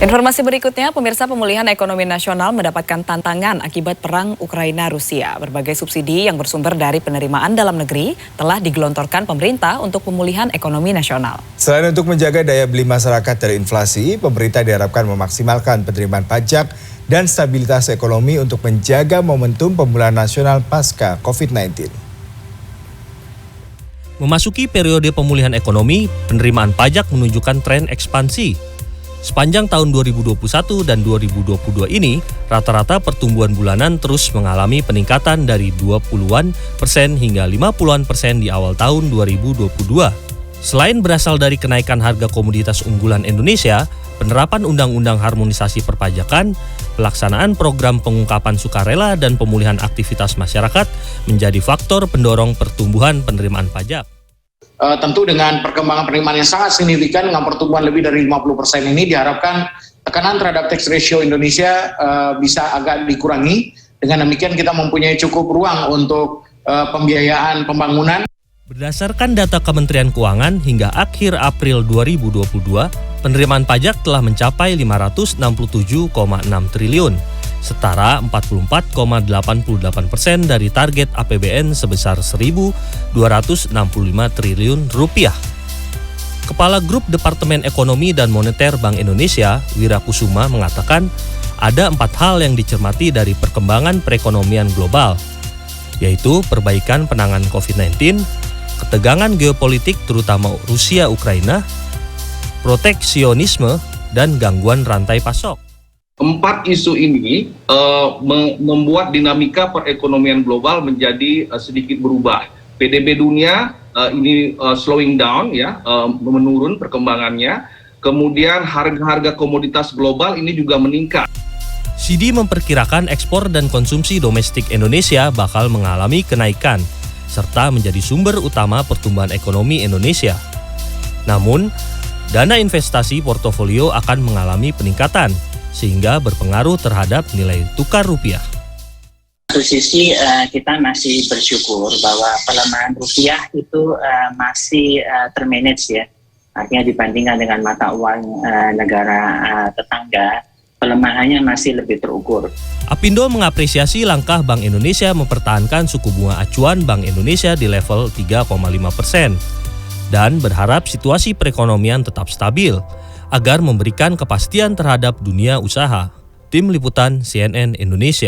Informasi berikutnya, pemirsa, pemulihan ekonomi nasional mendapatkan tantangan akibat perang Ukraina-Rusia. Berbagai subsidi yang bersumber dari penerimaan dalam negeri telah digelontorkan pemerintah untuk pemulihan ekonomi nasional. Selain untuk menjaga daya beli masyarakat dari inflasi, pemerintah diharapkan memaksimalkan penerimaan pajak dan stabilitas ekonomi untuk menjaga momentum pemulihan nasional pasca COVID-19. Memasuki periode pemulihan ekonomi, penerimaan pajak menunjukkan tren ekspansi. Sepanjang tahun 2021 dan 2022 ini, rata-rata pertumbuhan bulanan terus mengalami peningkatan dari 20-an% hingga 50-an% di awal tahun 2022. Selain berasal dari kenaikan harga komoditas unggulan Indonesia, penerapan Undang-Undang Harmonisasi Perpajakan, pelaksanaan program pengungkapan sukarela dan pemulihan aktivitas masyarakat menjadi faktor pendorong pertumbuhan penerimaan pajak. Tentu dengan perkembangan penerimaan yang sangat signifikan dengan pertumbuhan lebih dari 50% ini diharapkan tekanan terhadap tax ratio Indonesia bisa agak dikurangi. Dengan demikian kita mempunyai cukup ruang untuk pembiayaan pembangunan. Berdasarkan data Kementerian Keuangan hingga akhir April 2022, penerimaan pajak telah mencapai 567,6 triliun, setara 44,88% dari target APBN sebesar 1.265 triliun rupiah. Kepala Grup Departemen Ekonomi dan Moneter Bank Indonesia, Wira Kusuma, mengatakan ada 4 hal yang dicermati dari perkembangan perekonomian global, yaitu perbaikan penanganan COVID-19, ketegangan geopolitik terutama Rusia-Ukraina, proteksionisme, dan gangguan rantai pasok. 4 isu ini membuat dinamika perekonomian global menjadi sedikit berubah. PDB dunia ini slowing down, ya, menurun perkembangannya. Kemudian harga-harga komoditas global ini juga meningkat. Sidi memperkirakan ekspor dan konsumsi domestik Indonesia bakal mengalami kenaikan, serta menjadi sumber utama pertumbuhan ekonomi Indonesia. Namun, dana investasi portofolio akan mengalami peningkatan, sehingga berpengaruh terhadap nilai tukar rupiah. Satu sisi kita masih bersyukur bahwa pelemahan rupiah itu masih termanage, ya. Artinya dibandingkan dengan mata uang negara tetangga, pelemahannya masih lebih terukur. Apindo mengapresiasi langkah Bank Indonesia mempertahankan suku bunga acuan Bank Indonesia di level 3,5% dan berharap situasi perekonomian tetap stabil agar memberikan kepastian terhadap dunia usaha. Tim Liputan CNN Indonesia.